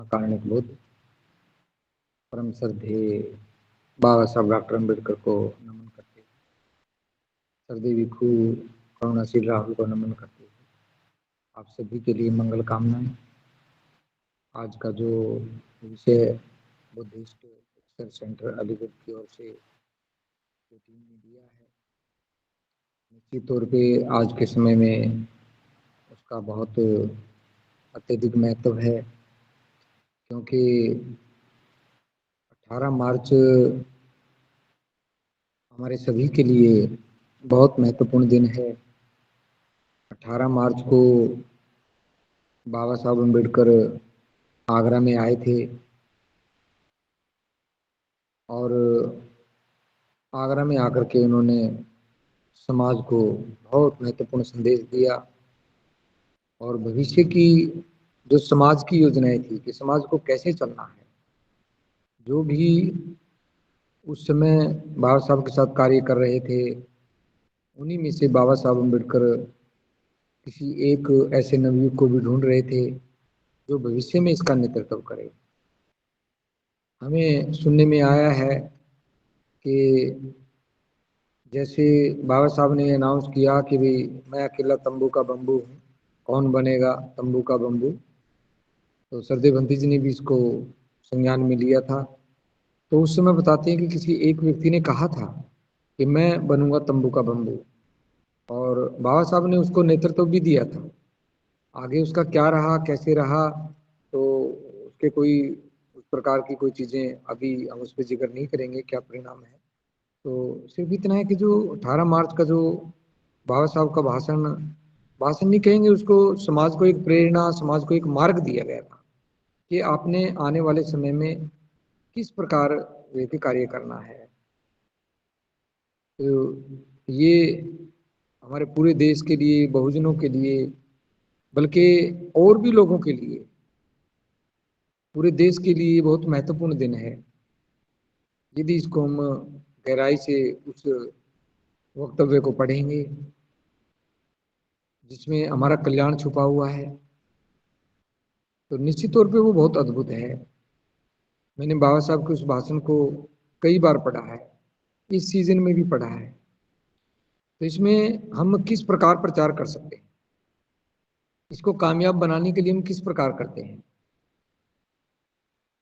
कारुणिक बुद्ध परम श्रद्धेय बाबा साहब डॉक्टर अम्बेडकर को नमन करते हैं। श्रद्धेय भिक्षु करुणाशील राहुल को नमन करते हैं। आप सभी के लिए मंगल कामनाएं। आज का जो विषय बुद्धिस्ट रिसर्च सेंटर अलीगढ़ की ओर से जो टीम ने दिया है, निश्चित तौर पे आज के समय में उसका बहुत अत्यधिक महत्व है, क्योंकि 18 मार्च हमारे सभी के लिए बहुत महत्वपूर्ण दिन है। 18 मार्च को बाबा साहब अम्बेडकर आगरा में आए थे और आगरा में आकर के उन्होंने समाज को बहुत महत्वपूर्ण संदेश दिया और भविष्य की जो समाज की योजनाएं थी कि समाज को कैसे चलना है, जो भी उस समय बाबा साहब के साथ कार्य कर रहे थे, उन्हीं में से बाबा साहब अम्बेडकर किसी एक ऐसे नवयुग को भी ढूंढ रहे थे जो भविष्य में इसका नेतृत्व करे। हमें सुनने में आया है कि जैसे बाबा साहब ने अनाउंस किया कि भाई मैं अकेला तंबू का बम्बू हूँ, कौन बनेगा तंबू का बम्बू, तो सरदेव भंती जी ने भी इसको संज्ञान में लिया था। तो उस समय बताते हैं कि किसी एक व्यक्ति ने कहा था कि मैं बनूंगा तंबू का बम्बू, और बाबा साहब ने उसको नेतृत्व भी दिया था। आगे उसका क्या रहा, कैसे रहा, तो उसके कोई उस प्रकार की कोई चीज़ें अभी हम उस पर जिक्र नहीं करेंगे, क्या परिणाम है। तो सिर्फ इतना है कि जो 18 मार्च का जो बाबा साहब का भाषण भाषण नहीं कहेंगे उसको, समाज को एक प्रेरणा, समाज को एक मार्ग दिया गया था कि आपने आने वाले समय में किस प्रकार व्यक्ति कार्य करना है। तो ये हमारे पूरे देश के लिए, बहुजनों के लिए, बल्कि और भी लोगों के लिए, पूरे देश के लिए बहुत महत्वपूर्ण दिन है। यदि इसको हम गहराई से उस वक्तव्य को पढ़ेंगे जिसमें हमारा कल्याण छुपा हुआ है, तो निश्चित तौर पे वो बहुत अद्भुत है। मैंने बाबा साहब के उस भाषण को कई बार पढ़ा है, इस सीजन में भी पढ़ा है। तो इसमें हम किस प्रकार प्रचार कर सकते हैं, इसको कामयाब बनाने के लिए हम किस प्रकार करते हैं,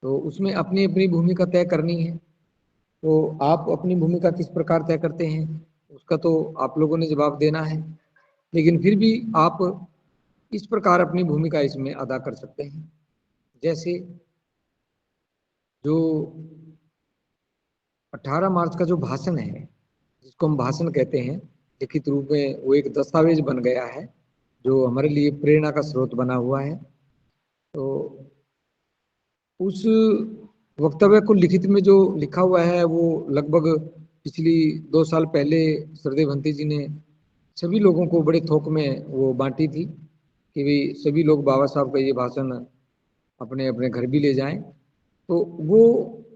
तो उसमें अपनी अपनी भूमिका तय करनी है। तो आप अपनी भूमिका किस प्रकार तय करते हैं उसका तो आप लोगों ने जवाब देना है, लेकिन फिर भी आप इस प्रकार अपनी भूमिका इसमें अदा कर सकते हैं। जैसे जो 18 मार्च का जो भाषण है, जिसको हम भाषण कहते हैं, लिखित रूप में वो एक दस्तावेज बन गया है जो हमारे लिए प्रेरणा का स्रोत बना हुआ है। तो उस वक्तव्य को लिखित में जो लिखा हुआ है वो लगभग पिछली 2 साल पहले सरदेव भंती जी ने सभी लोगों को बड़े थोक में वो बांटी थी कि भाई सभी लोग बाबा साहब का ये भाषण अपने अपने घर भी ले जाएं। तो वो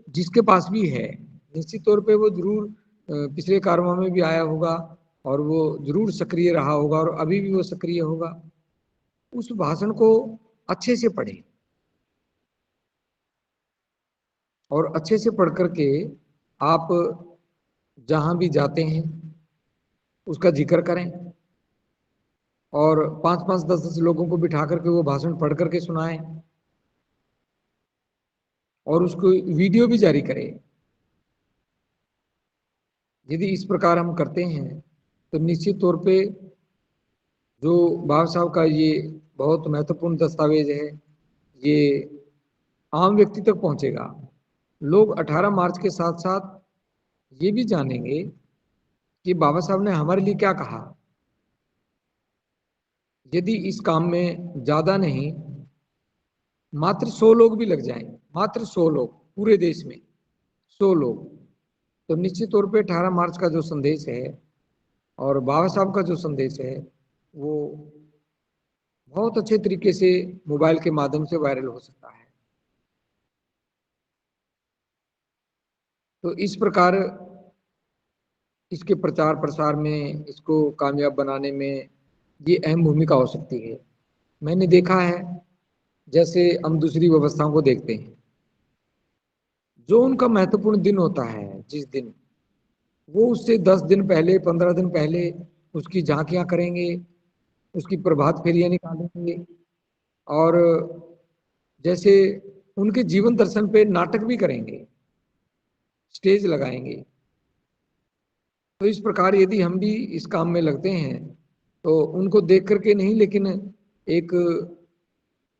जिसके पास भी है, निश्चित तौर पे वो जरूर पिछले कार्यक्रमों में भी आया होगा और वो जरूर सक्रिय रहा होगा और अभी भी वो सक्रिय होगा। उस भाषण को अच्छे से पढ़ें और अच्छे से पढ़ करके आप जहां भी जाते हैं उसका जिक्र करें और 5-5, 10-10 लोगों को बिठा करके वो भाषण पढ़ करके सुनाएं और उसको वीडियो भी जारी करें। यदि इस प्रकार हम करते हैं तो निश्चित तौर पे जो बाबा साहब का ये बहुत महत्वपूर्ण दस्तावेज है, ये आम व्यक्ति तक पहुंचेगा। लोग 18 मार्च के साथ साथ ये भी जानेंगे कि बाबा साहब ने हमारे लिए क्या कहा। यदि इस काम में ज्यादा नहीं, मात्र 100 लोग भी लग जाएं, मात्र 100 लोग पूरे देश में, 100 लोग, तो निश्चित तौर पे 18 मार्च का जो संदेश है और बाबा साहब का जो संदेश है वो बहुत अच्छे तरीके से मोबाइल के माध्यम से वायरल हो सकता है। तो इस प्रकार इसके प्रचार प्रसार में, इसको कामयाब बनाने में ये अहम भूमिका हो सकती है। मैंने देखा है जैसे हम दूसरी व्यवस्थाओं को देखते हैं, जो उनका महत्वपूर्ण दिन होता है जिस दिन, वो उससे 10 दिन पहले, 15 दिन पहले उसकी झांकियां करेंगे, उसकी प्रभात फेरियां निकालेंगे, और जैसे उनके जीवन दर्शन पे नाटक भी करेंगे, स्टेज लगाएंगे। तो इस प्रकार यदि हम भी इस काम में लगते हैं तो उनको देख करके नहीं, लेकिन एक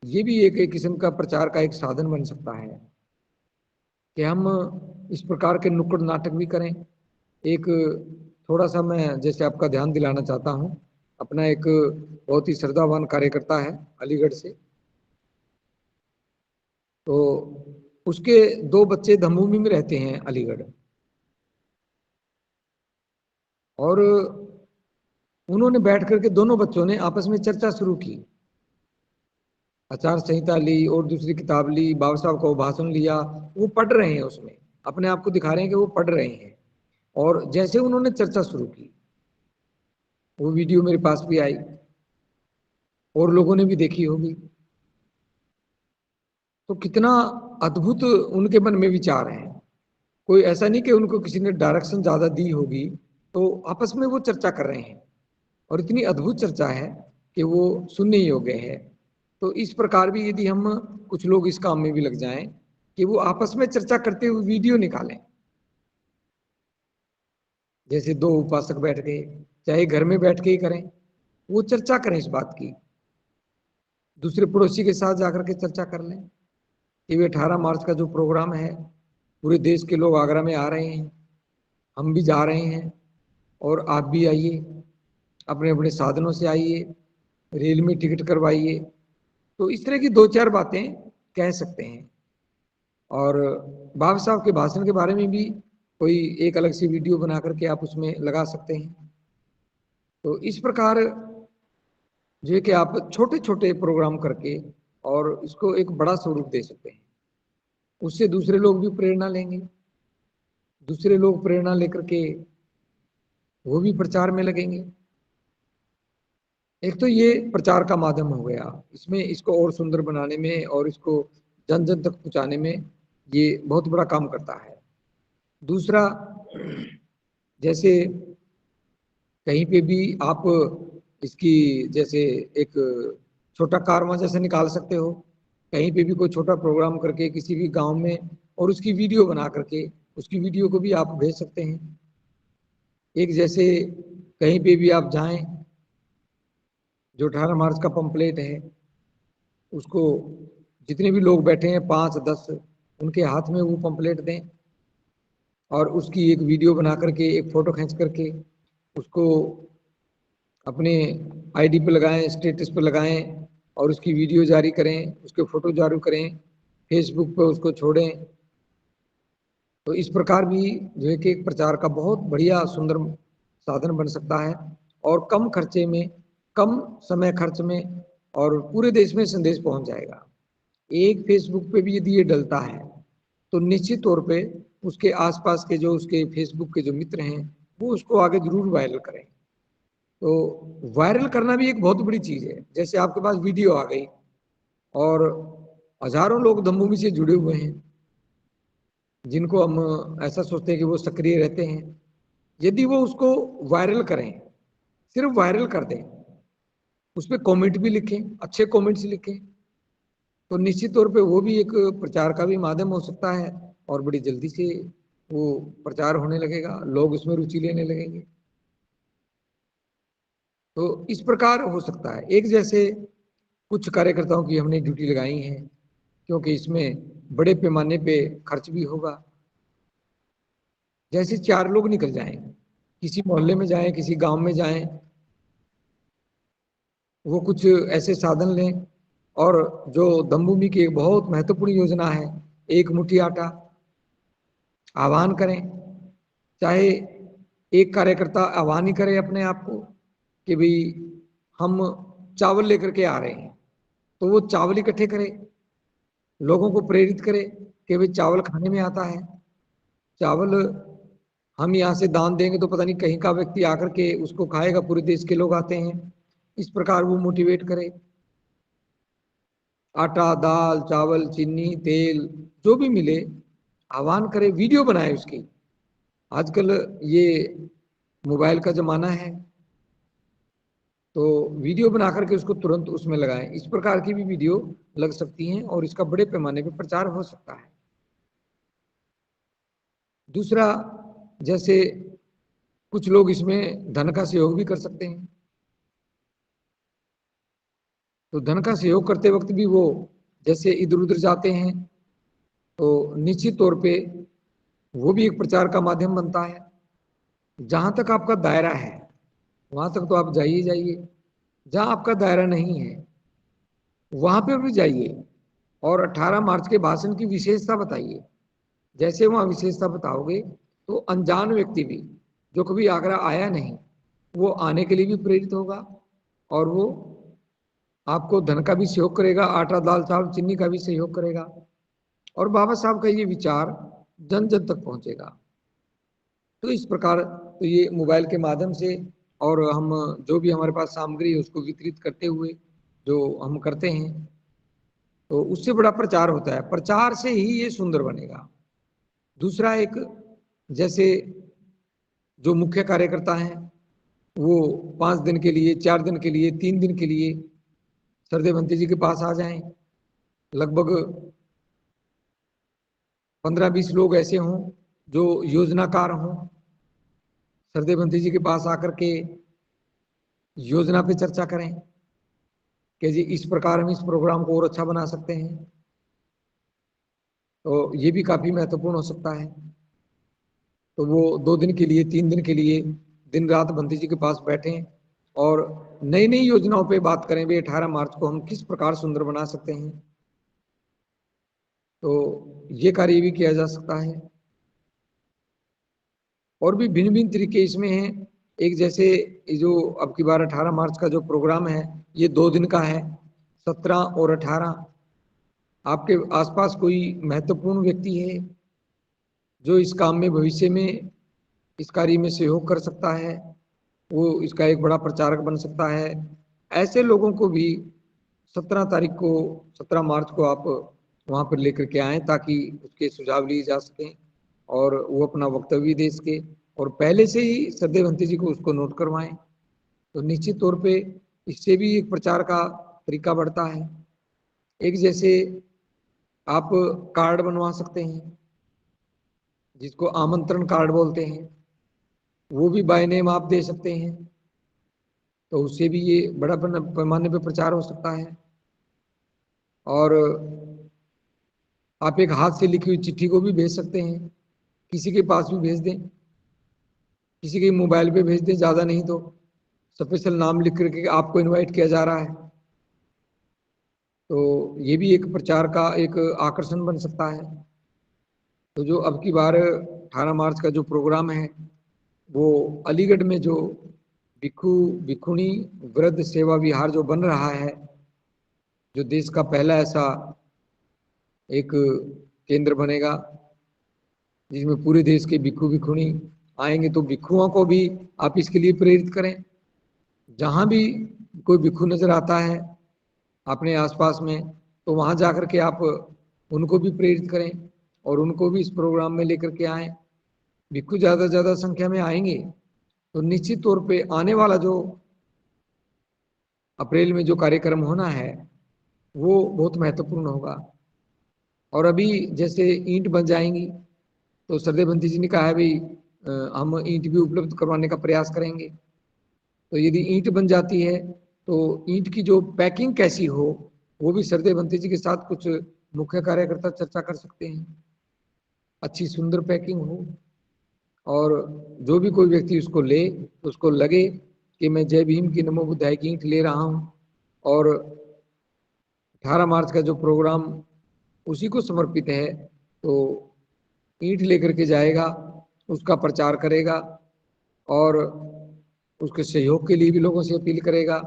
ये भी एक किस्म का प्रचार का एक साधन बन सकता है कि हम इस प्रकार के नुक्कड़ नाटक भी करें। एक थोड़ा सा मैं जैसे आपका ध्यान दिलाना चाहता हूँ, अपना एक बहुत ही श्रद्धावान कार्यकर्ता है अलीगढ़ से, तो उसके 2 बच्चे धमभूमि में रहते हैं अलीगढ़, और उन्होंने बैठ करके दोनों बच्चों ने आपस में चर्चा शुरू की, आचार संहिता ली और दूसरी किताब ली, बाबा साहब का वो भाषण लिया, वो पढ़ रहे हैं, उसमें अपने आप को दिखा रहे हैं कि वो पढ़ रहे हैं। और जैसे उन्होंने चर्चा शुरू की, वो वीडियो मेरे पास भी आई और लोगों ने भी देखी होगी, तो कितना अद्भुत उनके मन में विचार हैं। कोई ऐसा नहीं कि उनको किसी ने डायरेक्शन ज्यादा दी होगी, तो आपस में वो चर्चा कर रहे हैं, और इतनी अद्भुत चर्चा है कि वो सुनने योग्य है। तो इस प्रकार भी यदि हम कुछ लोग इस काम में भी लग जाएं कि वो आपस में चर्चा करते हुए वीडियो निकालें, जैसे 2 उपासक बैठ गए, चाहे घर में बैठ के ही करें, वो चर्चा करें इस बात की, दूसरे पड़ोसी के साथ जाकर के चर्चा कर लें कि वे 18 मार्च का जो प्रोग्राम है, पूरे देश के लोग आगरा में आ रहे हैं, हम भी जा रहे हैं, और आप भी आइए, अपने अपने साधनों से आइए, रेल में टिकट करवाइए। तो इस तरह की 2-4 बातें कह सकते हैं। और बाबा साहब के भाषण के बारे में भी कोई एक अलग सी वीडियो बना करके आप उसमें लगा सकते हैं। तो इस प्रकार जो है कि आप छोटे छोटे प्रोग्राम करके और इसको एक बड़ा स्वरूप दे सकते हैं, उससे दूसरे लोग भी प्रेरणा लेंगे, दूसरे लोग प्रेरणा लेकर के वो भी प्रचार में लगेंगे। एक तो ये प्रचार का माध्यम हो गया, इसमें इसको और सुंदर बनाने में और इसको जन जन तक पहुंचाने में ये बहुत बड़ा काम करता है। दूसरा, जैसे कहीं पे भी आप इसकी जैसे एक छोटा कारवां जैसे निकाल सकते हो, कहीं पे भी कोई छोटा प्रोग्राम करके किसी भी गांव में, और उसकी वीडियो बना करके उसकी वीडियो को भी आप भेज सकते हैं। एक जैसे कहीं पे भी आप जाएं, जो 18 मार्च का पंपलेट है उसको जितने भी लोग बैठे हैं 5-10 उनके हाथ में वो पंपलेट दें, और उसकी एक वीडियो बना करके एक फोटो खींच करके उसको अपने आईडी पे लगाएं, स्टेटस पे लगाएं, और उसकी वीडियो जारी करें, उसके फोटो जारी करें, फेसबुक पे उसको छोड़ें। तो इस प्रकार भी जो है कि एक प्रचार का बहुत बढ़िया सुंदर साधन बन सकता है, और कम खर्चे में, कम समय खर्च में, और पूरे देश में संदेश पहुंच जाएगा। एक फेसबुक पे भी यदि ये डलता है तो निश्चित तौर पे उसके आसपास के जो उसके फेसबुक के जो मित्र हैं वो उसको आगे जरूर वायरल करें। तो वायरल करना भी एक बहुत बड़ी चीज है। जैसे आपके पास वीडियो आ गई और हजारों लोग दमभूमि से जुड़े हुए हैं, जिनको हम ऐसा सोचते हैं कि वो सक्रिय रहते हैं, यदि वो उसको वायरल करें, सिर्फ वायरल कर दें, उस पर कॉमेंट भी लिखें, अच्छे कॉमेंट्स लिखें, तो निश्चित तौर पे वो भी एक प्रचार का भी माध्यम हो सकता है, और बड़ी जल्दी से वो प्रचार होने लगेगा, लोग उसमें रुचि लेने लगेंगे। तो इस प्रकार हो सकता है। एक जैसे कुछ कार्यकर्ताओं की हमने ड्यूटी लगाई है, क्योंकि इसमें बड़े पैमाने पे खर्च भी होगा। जैसे 4 लोग निकल जाएं, किसी मोहल्ले में जाएं, किसी गांव में जाएं, वो कुछ ऐसे साधन लें, और जो दमभूमि की एक बहुत महत्वपूर्ण योजना है, एक मुट्ठी आटा, आह्वान करें। चाहे एक कार्यकर्ता आह्वान ही करे अपने आप को कि भाई हम चावल लेकर के आ रहे हैं, तो वो चावल इकट्ठे करे, लोगों को प्रेरित करे कि भाई चावल खाने में आता है, चावल हम यहाँ से दान देंगे तो पता नहीं कहीं का व्यक्ति आकर के उसको खाएगा, पूरे देश के लोग आते हैं। इस प्रकार वो मोटिवेट करे। आटा, दाल, चावल, चीनी, तेल जो भी मिले आह्वान करे, वीडियो बनाए उसकी। आजकल ये मोबाइल का जमाना है, तो वीडियो बना करके उसको तुरंत उसमें लगाएं। इस प्रकार की भी वीडियो लग सकती हैं और इसका बड़े पैमाने पर प्रचार हो सकता है। दूसरा, जैसे कुछ लोग इसमें धन का सहयोग भी कर सकते हैं, तो धन का सहयोग करते वक्त भी वो जैसे इधर उधर जाते हैं तो निश्चित तौर पे वो भी एक प्रचार का माध्यम बनता है। जहां तक आपका दायरा है वहां तक तो आप जाइए जाइए, जहां आपका दायरा नहीं है वहां पे भी जाइए और 18 मार्च के भाषण की विशेषता बताइए। जैसे वहां विशेषता बताओगे तो अनजान व्यक्ति भी जो कभी आगरा आया नहीं वो आने के लिए भी प्रेरित होगा और वो आपको धन का भी सहयोग करेगा, आटा, दाल, चावल, चीनी का भी सहयोग करेगा और बाबा साहब का ये विचार जन जन तक पहुंचेगा। तो इस प्रकार तो ये मोबाइल के माध्यम से और हम जो भी हमारे पास सामग्री है उसको वितरित करते हुए जो हम करते हैं तो उससे बड़ा प्रचार होता है। प्रचार से ही ये सुंदर बनेगा। दूसरा, एक जैसे जो मुख्य कार्यकर्ता हैं वो 5 दिन के लिए, 4 दिन के लिए, 3 दिन के लिए सरदेव भंते जी के पास आ जाएं। लगभग 15-20 लोग ऐसे हों जो योजनाकार हों, सरदेव भंते जी के पास आकर के योजना पे चर्चा करें कि जी इस प्रकार हम इस प्रोग्राम को और अच्छा बना सकते हैं। तो ये भी काफी महत्वपूर्ण हो सकता है। तो वो 2 दिन के लिए, 3 दिन के लिए दिन रात भंते जी के पास बैठें और नई नई योजनाओं पे बात करें, भी 18 मार्च को हम किस प्रकार सुंदर बना सकते हैं। तो ये कार्य भी किया जा सकता है और भी भिन्न भिन्न तरीके इसमें हैं। एक जैसे जो अब की बार 18 मार्च का जो प्रोग्राम है ये 2 दिन का है, 17 और 18। आपके आसपास कोई महत्वपूर्ण व्यक्ति है जो इस काम में भविष्य में इस कार्य में सहयोग कर सकता है, वो इसका एक बड़ा प्रचारक बन सकता है। ऐसे लोगों को भी 17 तारीख को, 17 मार्च को आप वहां पर लेकर के आए ताकि उसके सुझाव लिए जा सकें और वो अपना वक्तव्य दे सके और पहले से ही सदैव भंते जी को उसको नोट करवाएं। तो निश्चित तौर पे इससे भी एक प्रचार का तरीका बढ़ता है। एक जैसे आप कार्ड बनवा सकते हैं जिसको आमंत्रण कार्ड बोलते हैं, वो भी बाय नेम आप दे सकते हैं, तो उससे भी ये बड़ा पैमाने पे प्रचार हो सकता है। और आप एक हाथ से लिखी हुई चिट्ठी को भी भेज सकते हैं, किसी के पास भी भेज दें, किसी के मोबाइल पे भेज दें, ज़्यादा नहीं तो स्पेशल नाम लिख करके आपको इनवाइट किया जा रहा है, तो ये भी एक प्रचार का एक आकर्षण बन सकता है। तो जो अब की बार 18 मार्च का जो प्रोग्राम है वो अलीगढ़ में जो भिक्खू भिक्खुणी वृद्ध सेवा विहार जो बन रहा है, जो देश का पहला ऐसा एक केंद्र बनेगा जिसमें पूरे देश के भिक्खू भिक्खुणी आएंगे, तो भिक्खुओं को भी आप इसके लिए प्रेरित करें। जहां भी कोई भिक्खु नजर आता है अपने आसपास में तो वहां जाकर के आप उनको भी प्रेरित करें और उनको भी इस प्रोग्राम में लेकर के आए। भिक्खु ज्यादा से ज्यादा संख्या में आएंगे तो निश्चित तौर पे आने वाला जो अप्रैल में जो कार्यक्रम होना है वो बहुत महत्वपूर्ण होगा। और अभी जैसे ईंट बन जाएंगी तो सरदेव भंती जी ने कहा है भाई हम ईंट भी उपलब्ध करवाने का प्रयास करेंगे। तो यदि ईंट बन जाती है तो ईंट की जो पैकिंग कैसी हो वो भी सरदेव भंती जी के साथ कुछ मुख्य कार्यकर्ता चर्चा कर सकते हैं, अच्छी सुंदर पैकिंग हो और जो भी कोई व्यक्ति उसको ले तो उसको लगे कि मैं जय भीम की नमो बुद्धाय की ईंट ले रहा हूँ और 18 मार्च का जो प्रोग्राम उसी को समर्पित है। तो ईंट लेकर के जाएगा, उसका प्रचार करेगा और उसके सहयोग के लिए भी लोगों से अपील करेगा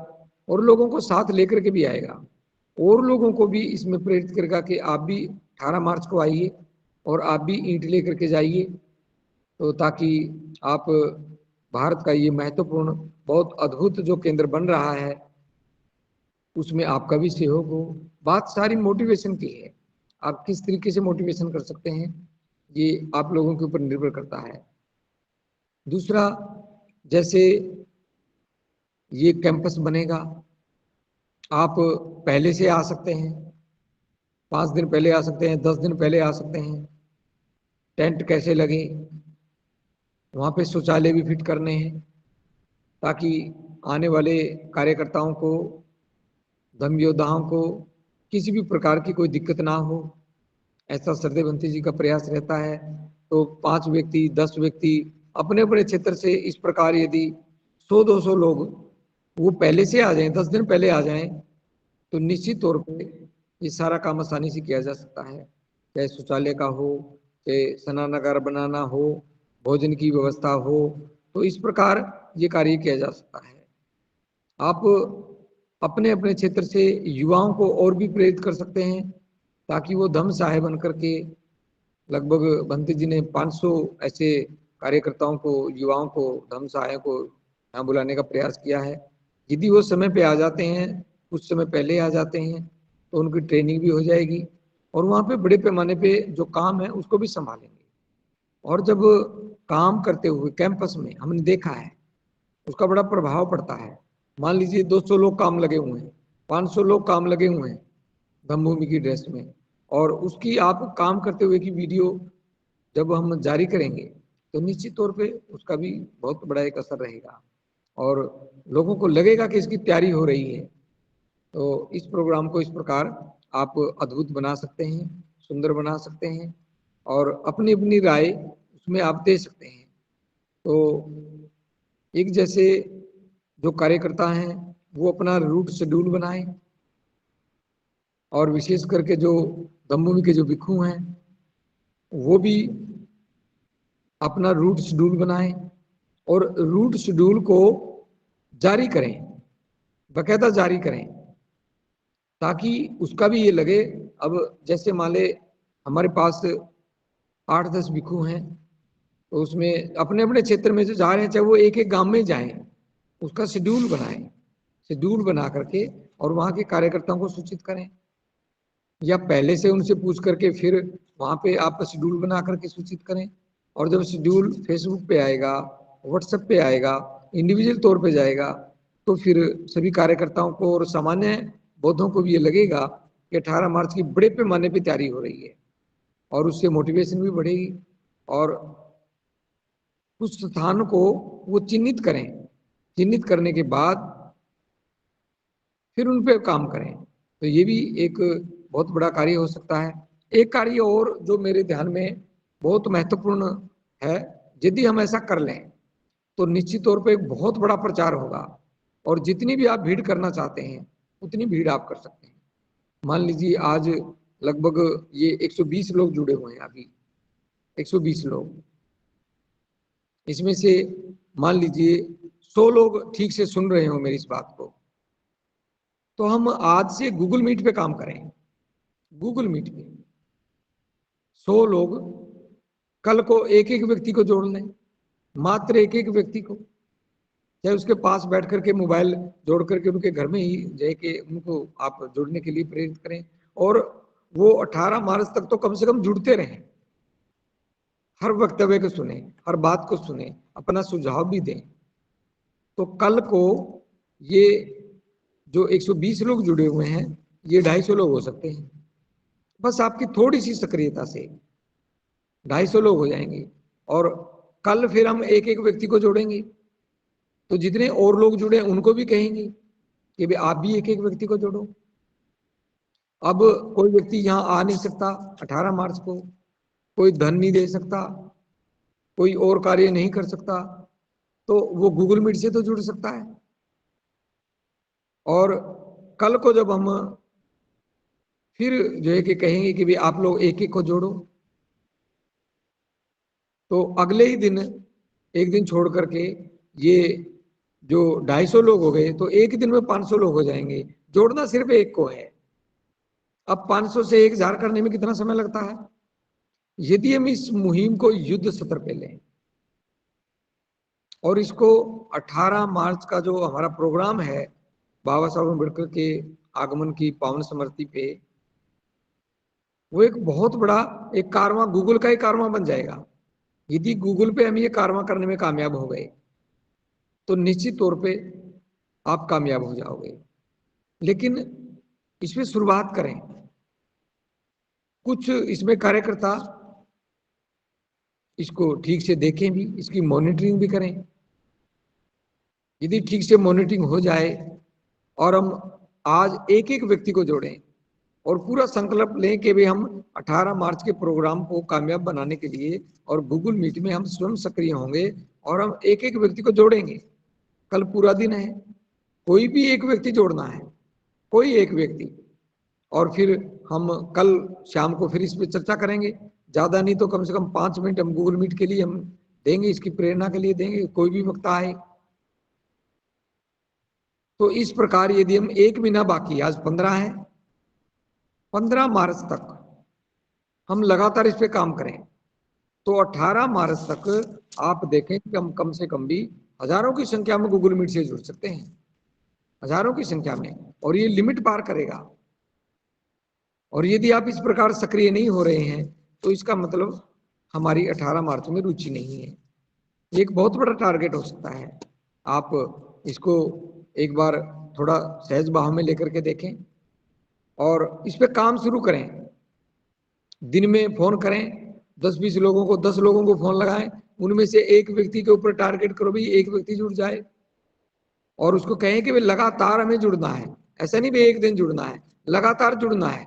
और लोगों को साथ लेकर के भी आएगा और लोगों को भी इसमें प्रेरित करेगा कि आप भी 18 मार्च को आइए और आप भी ईंट लेकर के जाइए, तो ताकि आप भारत का ये महत्वपूर्ण बहुत अद्भुत जो केंद्र बन रहा है उसमें आपका भी सहयोग हो। बात सारी मोटिवेशन की है, आप किस तरीके से मोटिवेशन कर सकते हैं ये आप लोगों के ऊपर निर्भर करता है। दूसरा, जैसे ये कैंपस बनेगा, आप पहले से आ सकते हैं, 5 दिन पहले आ सकते हैं, 10 दिन पहले आ सकते हैं। टेंट कैसे लगे, वहाँ पे शौचालय भी फिट करने हैं ताकि आने वाले कार्यकर्ताओं को, धर्म योद्धाओं को किसी भी प्रकार की कोई दिक्कत ना हो, ऐसा सरदेव बंती जी का प्रयास रहता है। तो 5 व्यक्ति 10 व्यक्ति अपने अपने क्षेत्र से इस प्रकार यदि 100-200 लोग वो पहले से आ जाएं, 10 दिन पहले आ जाएं, तो निश्चित तौर पे ये सारा काम आसानी से किया जा सकता है। चाहे शौचालय का हो, चाहे स्नानागार बनाना हो, भोजन की व्यवस्था हो, तो इस प्रकार ये कार्य किया जा सकता है। आप अपने अपने क्षेत्र से युवाओं को और भी प्रेरित कर सकते हैं ताकि वो धम्म सहाय बन करके, लगभग बंती जी ने 500 ऐसे कार्यकर्ताओं को, युवाओं को, धम्म सहाय को यहाँ बुलाने का प्रयास किया है। यदि वो समय पे आ जाते हैं, कुछ समय पहले आ जाते हैं, तो उनकी ट्रेनिंग भी हो जाएगी और वहाँ पे बड़े पैमाने पे जो काम है उसको भी संभालेंगे। और जब काम करते हुए कैंपस में हमने देखा है उसका बड़ा प्रभाव पड़ता है। मान लीजिए 200 लोग काम लगे हुए हैं, 500 लोग काम लगे हुए हैं धम्मभूमि की ड्रेस में, और उसकी आप काम करते हुए की वीडियो जब हम जारी करेंगे तो निश्चित तौर पे उसका भी बहुत बड़ा एक असर रहेगा और लोगों को लगेगा कि इसकी तैयारी हो रही है। तो इस प्रोग्राम को इस प्रकार आप अद्भुत बना सकते हैं, सुंदर बना सकते हैं और अपनी अपनी राय उसमें आप दे सकते हैं। तो एक जैसे जो कार्यकर्ता हैं वो अपना रूट शेड्यूल बनाएं और विशेष करके जो धम्मभूमि के जो भिक्षु हैं वो भी अपना रूट शेड्यूल बनाएं और रूट शेड्यूल को जारी करें, बकायदा जारी करें, ताकि उसका भी ये लगे। अब जैसे मान ले हमारे पास 8-10 भिक्षु हैं, तो उसमें अपने अपने क्षेत्र में जो जा रहे हैं, चाहे वो एक एक गांव में जाएं, उसका शेड्यूल बनाएं, शेड्यूल बना करके और वहाँ के कार्यकर्ताओं को सूचित करें, या पहले से उनसे पूछ करके फिर वहाँ पे आप शेड्यूल बना करके सूचित करें। और जब शेड्यूल फेसबुक पे आएगा, व्हाट्सएप पे आएगा, इंडिविजुअल तौर पे जाएगा, तो फिर सभी कार्यकर्ताओं को और सामान्य बौद्धों को भी ये लगेगा कि 18 मार्च की बड़े पैमाने पे तैयारी हो रही है और उससे मोटिवेशन भी बढ़ेगी। और उस स्थान को वो चिन्हित करें, चिन्हित करने के बाद फिर उन पे काम करें। तो ये भी एक बहुत बड़ा कार्य हो सकता है। एक कार्य और जो मेरे ध्यान में बहुत महत्वपूर्ण है, यदि हम ऐसा कर लें तो निश्चित तौर पे एक बहुत बड़ा प्रचार होगा और जितनी भी आप भीड़ करना चाहते हैं उतनी भीड़ आप कर सकते हैं। मान लीजिए आज लगभग ये 120 लोग जुड़े हुए हैं, अभी 120 लोग, इसमें से मान लीजिए 100 लोग ठीक से सुन रहे हो मेरी इस बात को, तो हम आज से गूगल मीट पे काम करें। गूगल मीट पे 100 लोग, कल को एक एक व्यक्ति को जोड़ लें, मात्र एक एक व्यक्ति को, चाहे उसके पास बैठ करके मोबाइल जोड़ करके उनके घर में ही जाके उनको आप जुड़ने के लिए प्रेरित करें और वो 18 मार्च तक तो कम से कम जुड़ते रहें, हर वक्तव्य को सुने, हर बात को सुने, अपना सुझाव भी दें। तो कल को ये जो 120 लोग जुड़े हुए हैं ये 250 लोग हो सकते हैं, बस आपकी थोड़ी सी सक्रियता से 250 लोग हो जाएंगे। और कल फिर हम एक एक व्यक्ति को जोड़ेंगे, तो जितने और लोग जुड़े उनको भी कहेंगे कि भाई आप भी एक एक व्यक्ति को जोड़ो। अब कोई व्यक्ति यहाँ आ नहीं सकता 18 मार्च को, कोई धन नहीं दे सकता, कोई और कार्य नहीं कर सकता, तो वो गूगल मीट से तो जुड़ सकता है। और कल को जब हम फिर जो है कि कहेंगे कि भाई आप लोग एक एक को जोड़ो, तो अगले ही दिन, एक दिन छोड़ करके ये जो 250 लोग हो गए, तो एक दिन में 500 लोग हो जाएंगे। जोड़ना सिर्फ एक को है। अब 500 से 1000 करने में कितना समय लगता है? यदि हम इस मुहिम को युद्ध स्तर पे लें और इसको 18 मार्च का जो हमारा प्रोग्राम है बाबा साहब अम्बेडकर के आगमन की पावन स्मृति पे, वो एक बहुत बड़ा एक कारवां, गूगल का ही कारवां बन जाएगा। यदि गूगल पे हम ये कारवां करने में कामयाब हो गए तो निश्चित तौर पे आप कामयाब हो जाओगे। लेकिन इसमें शुरुआत करें, कुछ इसमें कार्यकर्ता इसको ठीक से देखें भी, इसकी मॉनिटरिंग भी करें। यदि ठीक से मॉनिटरिंग हो जाए और हम आज एक एक व्यक्ति को जोड़ें और पूरा संकल्प लें कि भाई हम 18 मार्च के प्रोग्राम को कामयाब बनाने के लिए और गूगल मीट में हम स्वयं सक्रिय होंगे और हम एक एक व्यक्ति को जोड़ेंगे। कल पूरा दिन है, कोई भी एक व्यक्ति जोड़ना है, कोई एक व्यक्ति, और फिर हम कल शाम को फिर इस पर चर्चा करेंगे। ज्यादा नहीं तो कम से कम 5 मिनट हम गूगल मीट के लिए हम देंगे, इसकी प्रेरणा के लिए देंगे, कोई भी वक्ता आए। तो इस प्रकार यदि हम 1 महीना बाकी, आज 15 है, 15 मार्च तक हम लगातार इस पे काम करें तो 18 मार्च तक आप देखें कि हम कम से कम भी हजारों की संख्या में गूगल मीट से जुड़ सकते हैं, हजारों की संख्या में, और ये लिमिट पार करेगा। और यदि आप इस प्रकार सक्रिय नहीं हो रहे हैं तो इसका मतलब हमारी 18 मार्च में रुचि नहीं है। ये एक बहुत बड़ा टारगेट हो सकता है। आप इसको एक बार थोड़ा सहज भाव में लेकर के देखें और इस पे काम शुरू करें। दिन में फोन करें, 10-20 लोगों को, 10 लोगों को फोन लगाएं, उनमें से एक व्यक्ति के ऊपर टारगेट करो भाई, एक व्यक्ति जुड़ जाए और उसको कहें कि भाई लगातार हमें जुड़ना है। ऐसा नहीं भाई एक दिन जुड़ना है, लगातार जुड़ना है।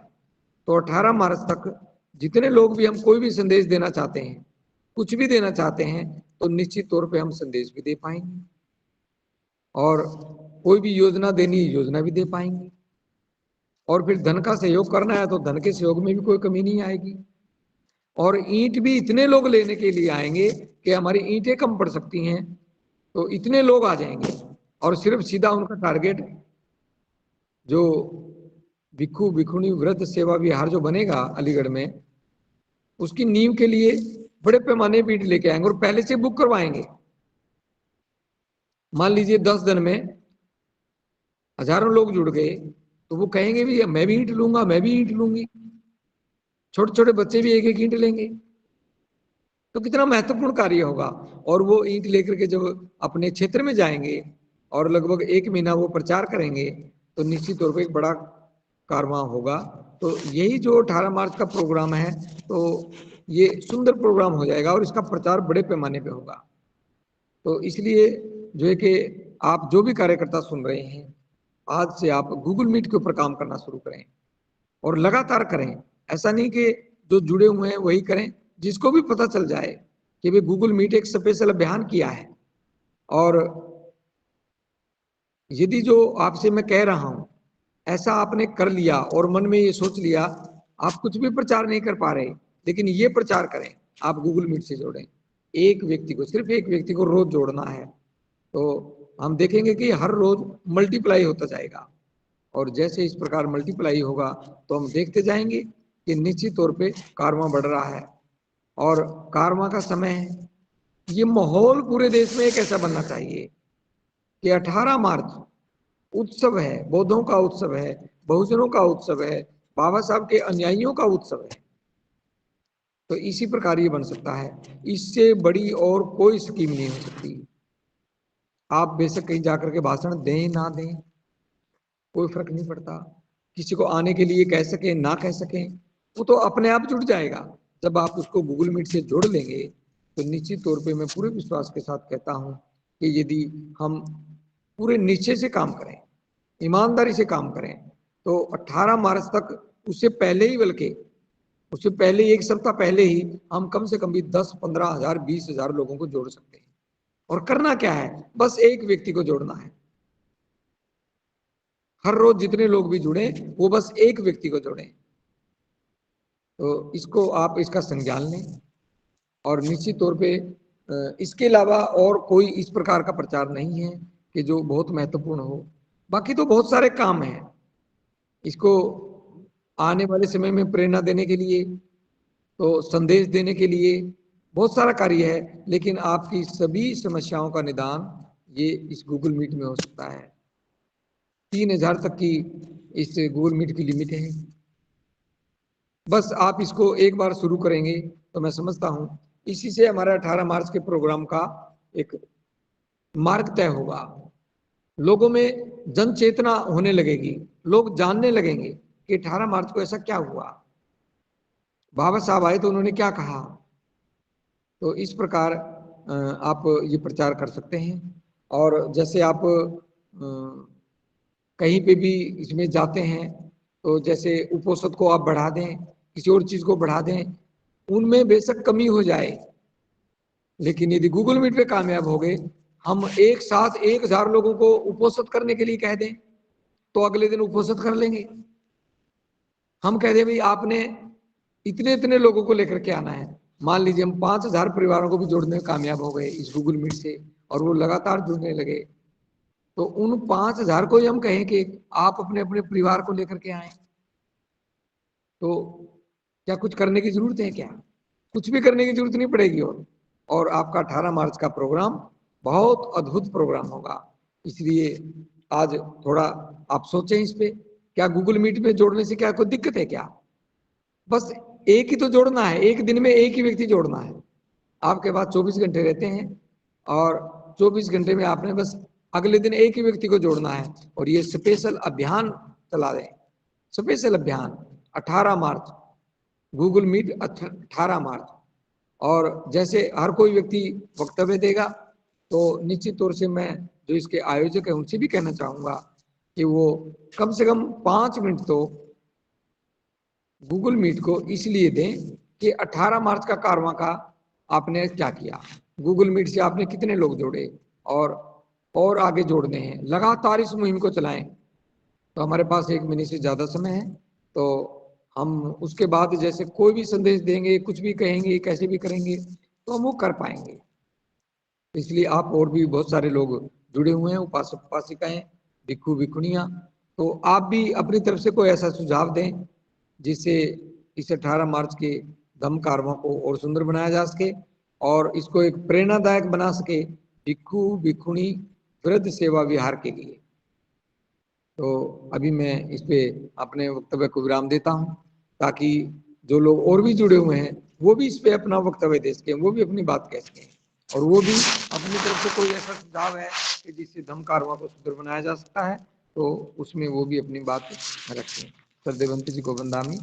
तो 18 मार्च तक जितने लोग भी हम कोई भी संदेश देना चाहते हैं, कुछ भी देना चाहते हैं, तो निश्चित तौर पे हम संदेश भी दे पाएंगे और कोई भी योजना देनी है, योजना भी दे पाएंगे। और फिर धन का सहयोग करना है तो धन के सहयोग में भी कोई कमी नहीं आएगी। और ईंट भी इतने लोग लेने के लिए आएंगे कि हमारी ईंटें कम पड़ सकती हैं, तो इतने लोग आ जाएंगे। और सिर्फ सीधा उनका टारगेट जो भिक्षु भिक्षुणी वृद्ध सेवा विहार जो बनेगा अलीगढ़ में, उसकी नींव के लिए बड़े पैमाने पर ईंट लेके आएंगे और पहले से बुक करवाएंगे। मान लीजिए 10 दिन में हजारों लोग जुड़ गए तो वो कहेंगे भी मैं भी ईंट लूंगा, मैं भी ईंट लूंगी। छोटे छोटे बच्चे भी एक एक ईंट लेंगे। तो कितना महत्वपूर्ण कार्य होगा। और वो ईंट लेकर के जब अपने क्षेत्र में जाएंगे और लगभग 1 महीना वो प्रचार करेंगे तो निश्चित तौर पर एक बड़ा कारवां होगा। तो यही जो 18 मार्च का प्रोग्राम है, तो ये सुंदर प्रोग्राम हो जाएगा और इसका प्रचार बड़े पैमाने पे होगा। तो इसलिए जो है कि आप जो भी कार्यकर्ता सुन रहे हैं, आज से आप गूगल मीट के ऊपर काम करना शुरू करें और लगातार करें। ऐसा नहीं कि जो जुड़े हुए हैं वही करें, जिसको भी पता चल जाए कि भाई गूगल मीट एक स्पेशल अभियान किया है। और यदि जो आपसे मैं कह रहा हूं ऐसा आपने कर लिया और मन में ये सोच लिया, आप कुछ भी प्रचार नहीं कर पा रहे, लेकिन ये प्रचार करें, आप गूगल मीट से जोड़ें एक व्यक्ति को, सिर्फ एक व्यक्ति को रोज जोड़ना है, तो हम देखेंगे कि हर रोज मल्टीप्लाई होता जाएगा। और जैसे इस प्रकार मल्टीप्लाई होगा तो हम देखते जाएंगे कि निश्चित तौर पे कारवां बढ़ रहा है और कारवां का समय है। ये माहौल पूरे देश में एक ऐसा बनना चाहिए कि 18 मार्च उत्सव है, बौद्धों का उत्सव है, बहुजनों का उत्सव है, बाबा साहब के अनुयायियों का उत्सव है। तो इसी प्रकार ये बन सकता है, इससे बड़ी और कोई स्कीम नहीं हो सकती। आप बेशक कहीं जाकर के भाषण दें ना दें, कोई फर्क नहीं पड़ता। किसी को आने के लिए कह सकें ना कह सकें, वो तो अपने आप जुड़ जाएगा। जब आप उसको गूगल मीट से जोड़ लेंगे तो निश्चित तौर पे मैं पूरे विश्वास के साथ कहता हूं कि यदि हम पूरे निश्चय से काम करें, ईमानदारी से काम करें, तो 18 मार्च तक, उससे पहले ही, बल्कि उससे पहले एक सप्ताह पहले ही हम कम से कम भी 10-15 हजार 20,000 लोगों को जोड़ सकते हैं। और करना क्या है, बस एक व्यक्ति को जोड़ना है। हर रोज जितने लोग भी जुड़े वो बस एक व्यक्ति को जोड़ें। तो इसको आप इसका संज्ञान लें और निश्चित तौर पे इसके अलावा और कोई इस प्रकार का प्रचार नहीं है कि जो बहुत महत्वपूर्ण हो। बाकी तो बहुत सारे काम हैं इसको आने वाले समय में प्रेरणा देने के लिए, तो संदेश देने के लिए बहुत सारा कार्य है। लेकिन आपकी सभी समस्याओं का निदान ये इस गूगल मीट में हो सकता है। 3,000 तक की इस गूगल मीट की लिमिट है। बस आप इसको एक बार शुरू करेंगे तो मैं समझता हूं इसी से हमारा 18 मार्च के प्रोग्राम का एक मार्ग तय होगा। लोगों में जन चेतना होने लगेगी, लोग जानने लगेंगे कि 18 मार्च को ऐसा क्या हुआ, बाबा साहब आए तो उन्होंने क्या कहा। तो इस प्रकार आप ये प्रचार कर सकते हैं। और जैसे आप कहीं पे भी इसमें जाते हैं तो जैसे उपोषद को आप बढ़ा दें, किसी और चीज को बढ़ा दें, उनमें बेशक कमी हो जाए, लेकिन यदि गूगल मीट पे कामयाब हो गए, हम एक साथ 1000 लोगों को उपोषित करने के लिए कह दें तो अगले दिन उपोषित कर लेंगे। हम कह दें भाई आपने इतने इतने लोगों को लेकर के आना है, मान लीजिए हम 5000 परिवारों को भी जोड़ने में कामयाब हो गए इस गूगल मीट से और वो लगातार जुड़ने लगे, तो उन 5000 को ही हम कहें कि आप अपने अपने परिवार को लेकर के आए। तो क्या कुछ करने की जरूरत है? क्या कुछ भी करने की जरूरत नहीं पड़ेगी। और आपका 18 मार्च का प्रोग्राम बहुत अद्भुत प्रोग्राम होगा। इसलिए आज थोड़ा आप सोचें इस पे, क्या गूगल मीट में जोड़ने से क्या कोई दिक्कत है? क्या बस एक ही तो जोड़ना है, एक दिन में एक ही व्यक्ति जोड़ना है। आपके पास 24 घंटे रहते हैं और 24 घंटे में आपने बस अगले दिन एक ही व्यक्ति को जोड़ना है। और ये स्पेशल अभियान चला दें, स्पेशल अभियान 18 मार्च, गूगल मीट 18 मार्च। और जैसे हर कोई व्यक्ति वक्तव्य देगा तो निश्चित तौर से मैं जो इसके आयोजक है उनसे भी कहना चाहूंगा कि वो कम से कम 5 मिनट तो गूगल मीट को इसलिए दें कि 18 मार्च का कारवां का आपने क्या किया, गूगल मीट से आपने कितने लोग जोड़े और आगे जोड़ने हैं। लगातार इस मुहिम को चलाएं। तो हमारे पास 1 महीने से ज्यादा समय है, तो हम उसके बाद जैसे कोई भी संदेश देंगे, कुछ भी कहेंगे, कैसे भी करेंगे तो हम वो कर पाएंगे। इसलिए आप और भी बहुत सारे लोग जुड़े हुए हैं, उपासक उपासिकाएं, भिक्खु भिक्खुनियां, तो आप भी अपनी तरफ से कोई ऐसा सुझाव दें जिससे इस 18 मार्च के धम्म कारवां को और सुंदर बनाया जा सके और इसको एक प्रेरणादायक बना सके भिक्खु भिक्खुनी वृद्ध सेवा विहार के लिए। तो अभी मैं इस पे अपने वक्तव्य को विराम देता हूं ताकि जो लोग और भी जुड़े हुए हैं वो भी इस पे अपना वक्तव्य दे सकें, वो भी अपनी बात कह सकें और वो भी अपनी तरफ से कोई ऐसा सुझाव है कि जिससे धम्म कारवां को सुंदर बनाया जा सकता है तो उसमें वो भी अपनी बात रखें। सर्देवंत जी को बंदामी।